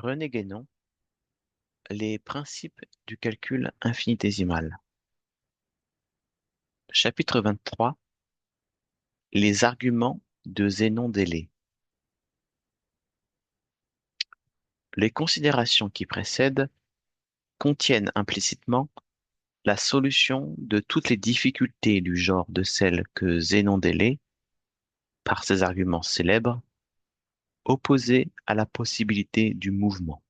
René Guénon, les principes du calcul infinitésimal. Chapitre 23. Les arguments de Zénon d'Élée. Les considérations qui précèdent contiennent implicitement la solution de toutes les difficultés du genre de celles que Zénon d'Élée, par ses arguments célèbres, opposait à la possibilité du mouvement,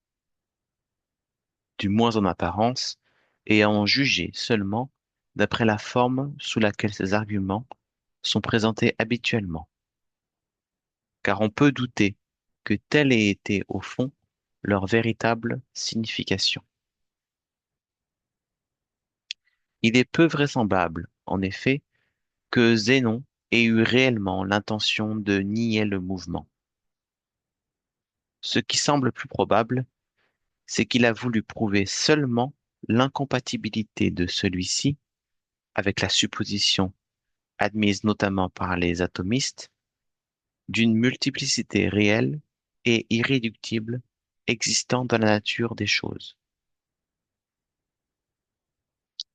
du moins en apparence, et à en juger seulement d'après la forme sous laquelle ces arguments sont présentés habituellement. Car on peut douter que telle ait été au fond leur véritable signification. Il est peu vraisemblable, en effet, que Zénon ait eu réellement l'intention de nier le mouvement. Ce qui semble plus probable, c'est qu'il a voulu prouver seulement l'incompatibilité de celui-ci avec la supposition, admise notamment par les atomistes, d'une multiplicité réelle et irréductible existant dans la nature des choses.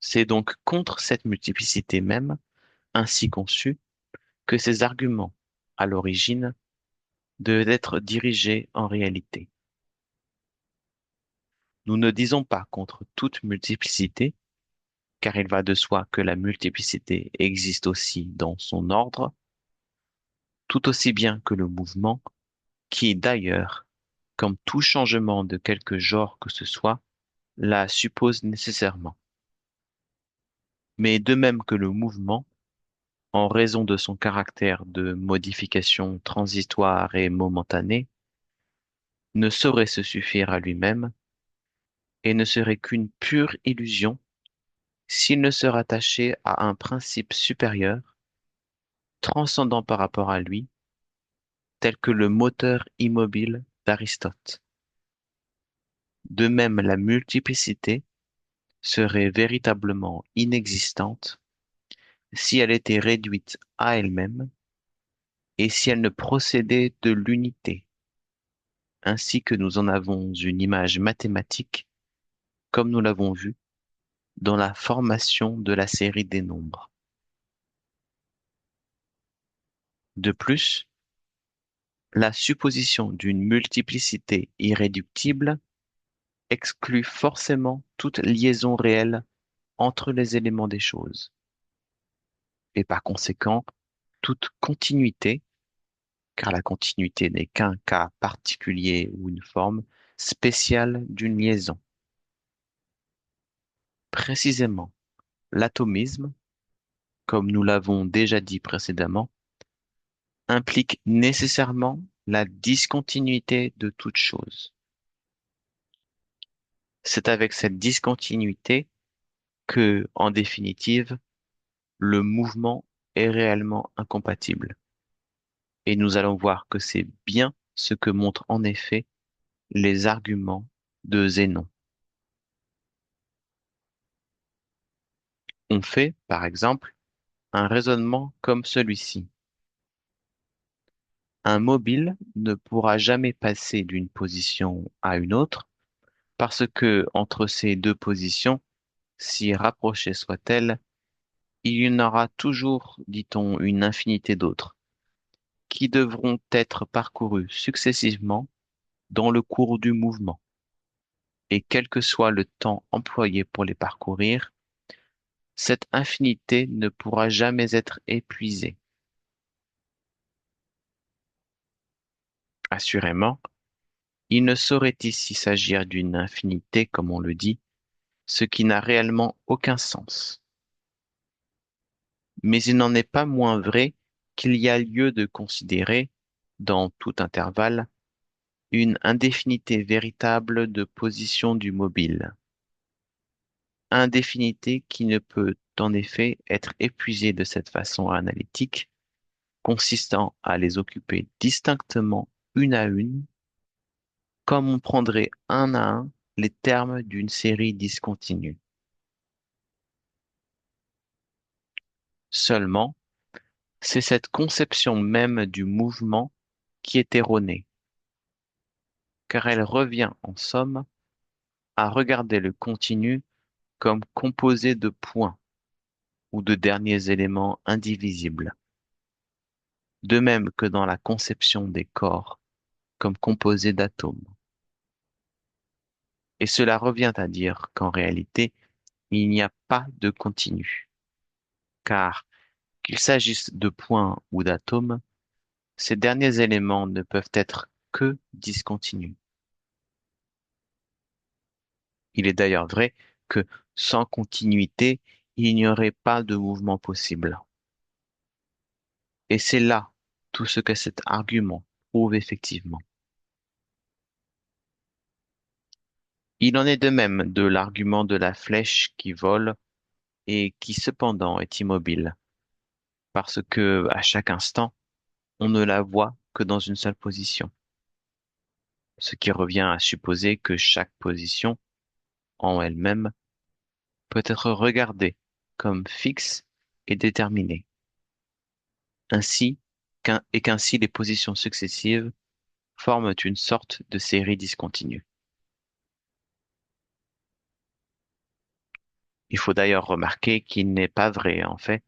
C'est donc contre cette multiplicité même, ainsi conçue, que ces arguments, à l'origine, devaient être dirigés en réalité. Nous ne disons pas contre toute multiplicité, car il va de soi que la multiplicité existe aussi dans son ordre, tout aussi bien que le mouvement, qui d'ailleurs, comme tout changement de quelque genre que ce soit, la suppose nécessairement. Mais de même que le mouvement, en raison de son caractère de modification transitoire et momentanée, ne saurait se suffire à lui-même et ne serait qu'une pure illusion s'il ne se rattachait à un principe supérieur, transcendant par rapport à lui, tel que le moteur immobile d'Aristote. De même, la multiplicité serait véritablement inexistante si elle était réduite à elle-même et si elle ne procédait de l'unité, ainsi que nous en avons une image mathématique, comme nous l'avons vu dans la formation de la série des nombres. De plus, la supposition d'une multiplicité irréductible exclut forcément toute liaison réelle entre les éléments des choses, et par conséquent toute continuité, car la continuité n'est qu'un cas particulier ou une forme spéciale d'une liaison. Précisément, l'atomisme, comme nous l'avons déjà dit précédemment, implique nécessairement la discontinuité de toute chose. C'est avec cette discontinuité que, en définitive, le mouvement est réellement incompatible. Et nous allons voir que c'est bien ce que montrent en effet les arguments de Zénon. On fait, par exemple, un raisonnement comme celui-ci. Un mobile ne pourra jamais passer d'une position à une autre parce que entre ces deux positions, si rapprochées soient-elles, il y en aura toujours, dit-on, une infinité d'autres, qui devront être parcourues successivement dans le cours du mouvement, et quel que soit le temps employé pour les parcourir, cette infinité ne pourra jamais être épuisée. Assurément, il ne saurait ici s'agir d'une infinité comme on le dit, ce qui n'a réellement aucun sens. Mais il n'en est pas moins vrai qu'il y a lieu de considérer, dans tout intervalle, une indéfinité véritable de position du mobile. Indéfinité qui ne peut en effet être épuisée de cette façon analytique, consistant à les occuper distinctement une à une, comme on prendrait un à un les termes d'une série discontinue. Seulement, c'est cette conception même du mouvement qui est erronée. car elle revient en somme à regarder le continu comme composé de points ou de derniers éléments indivisibles, de même que dans la conception des corps comme composés d'atomes. Et cela revient à dire qu'en réalité, il n'y a pas de continu, car qu'il s'agisse de points ou d'atomes, ces derniers éléments ne peuvent être que discontinus. Il est d'ailleurs vrai que sans continuité, il n'y aurait pas de mouvement possible. Et c'est là tout ce que cet argument prouve effectivement. Il en est de même de l'argument de la flèche qui vole et qui cependant est immobile, parce que à chaque instant, on ne la voit que dans une seule position, ce qui revient à supposer que chaque position, en elle-même, peut être regardée comme fixe et déterminée, ainsi qu'ainsi les positions successives forment une sorte de série discontinue. Il faut d'ailleurs remarquer qu'il n'est pas vrai, en fait,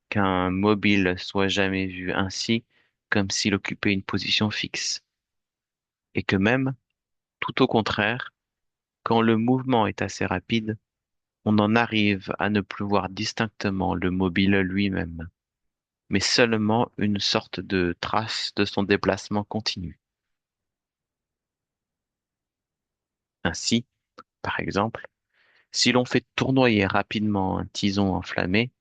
qu'un mobile soit jamais vu ainsi comme s'il occupait une position fixe, et que même, tout au contraire, quand le mouvement est assez rapide, on en arrive à ne plus voir distinctement le mobile lui-même, mais seulement une sorte de trace de son déplacement continu. Ainsi, par exemple, si l'on fait tournoyer rapidement un tison enflammé,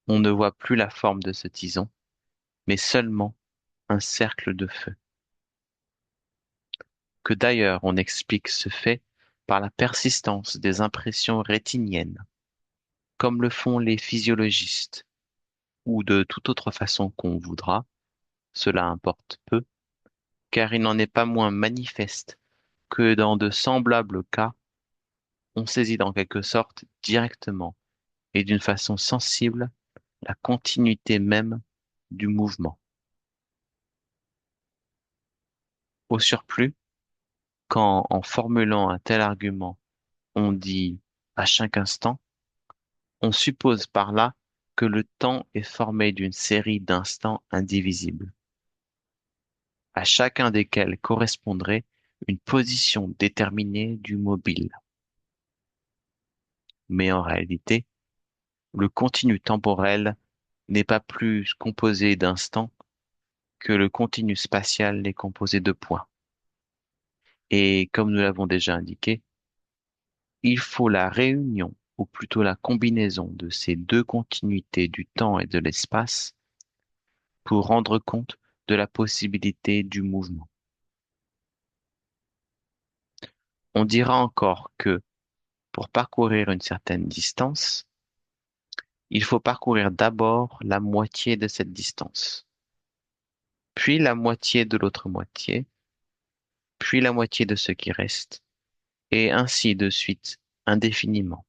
on ne voit plus la forme de ce tison, mais seulement un cercle de feu. Que d'ailleurs on explique ce fait par la persistance des impressions rétiniennes, comme le font les physiologistes, ou de toute autre façon qu'on voudra, cela importe peu, car il n'en est pas moins manifeste que dans de semblables cas, on saisit en quelque sorte directement et d'une façon sensible la continuité même du mouvement. Au surplus, quand en formulant un tel argument, on dit à chaque instant, on suppose par là que le temps est formé d'une série d'instants indivisibles, à chacun desquels correspondrait une position déterminée du mobile. Mais en réalité, le continu temporel n'est pas plus composé d'instants que le continu spatial est composé de points. Et comme nous l'avons déjà indiqué, il faut la réunion, ou plutôt la combinaison de ces deux continuités du temps et de l'espace pour rendre compte de la possibilité du mouvement. On dira encore que pour parcourir une certaine distance, il faut parcourir d'abord la moitié de cette distance, puis la moitié de l'autre moitié, puis la moitié de ce qui reste, et ainsi de suite, indéfiniment,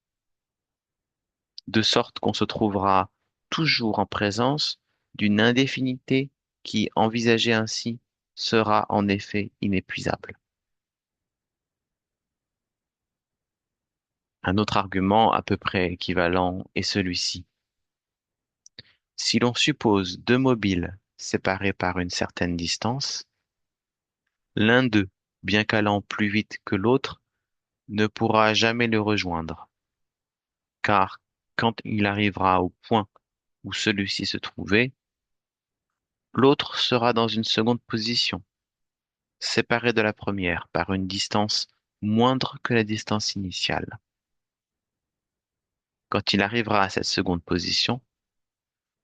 de sorte qu'on se trouvera toujours en présence d'une indéfinité qui, envisagée ainsi, sera en effet inépuisable. Un autre argument à peu près équivalent est celui-ci. Si l'on suppose deux mobiles séparés par une certaine distance, l'un d'eux, bien qu'allant plus vite que l'autre, ne pourra jamais le rejoindre, car quand il arrivera au point où celui-ci se trouvait, l'autre sera dans une seconde position, séparé de la première par une distance moindre que la distance initiale. Quand il arrivera à cette seconde position,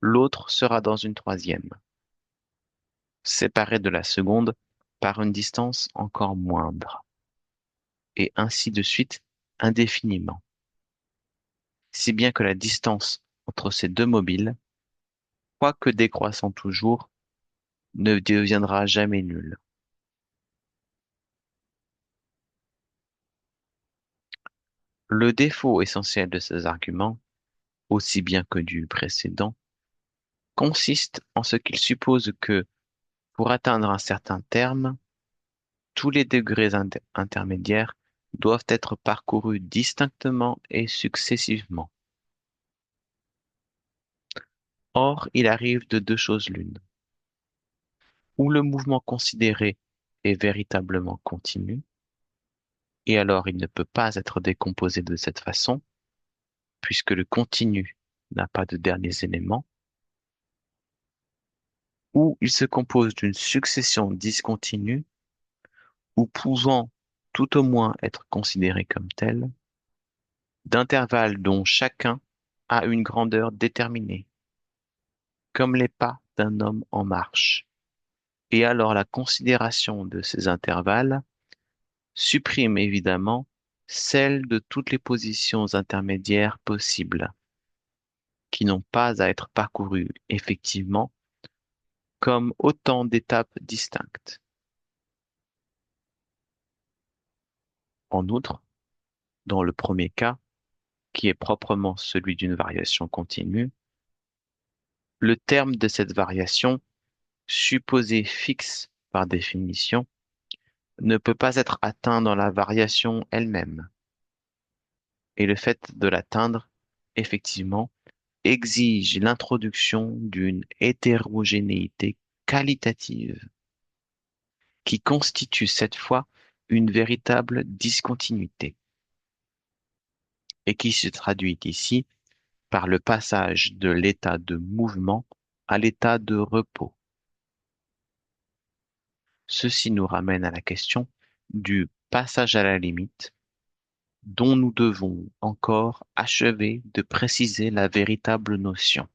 l'autre sera dans une troisième, séparé de la seconde par une distance encore moindre, et ainsi de suite indéfiniment, si bien que la distance entre ces deux mobiles, quoique décroissant toujours, ne deviendra jamais nulle. Le défaut essentiel de ces arguments, aussi bien que du précédent, consiste en ce qu'ils supposent que, pour atteindre un certain terme, tous les degrés intermédiaires doivent être parcourus distinctement et successivement. Or, il arrive de deux choses l'une, ou le mouvement considéré est véritablement continu, et alors il ne peut pas être décomposé de cette façon, puisque le continu n'a pas de derniers éléments, ou il se compose d'une succession discontinue, ou pouvant tout au moins être considéré comme tel, d'intervalles dont chacun a une grandeur déterminée, comme les pas d'un homme en marche. Et alors la considération de ces intervalles supprime évidemment celle de toutes les positions intermédiaires possibles, qui n'ont pas à être parcourues effectivement comme autant d'étapes distinctes. En outre, dans le premier cas, qui est proprement celui d'une variation continue, le terme de cette variation, supposée fixe par définition, ne peut pas être atteint dans la variation elle-même, et le fait de l'atteindre, effectivement, exige l'introduction d'une hétérogénéité qualitative qui constitue cette fois une véritable discontinuité et qui se traduit ici par le passage de l'état de mouvement à l'état de repos. Ceci nous ramène à la question du passage à la limite dont nous devons encore achever de préciser la véritable notion.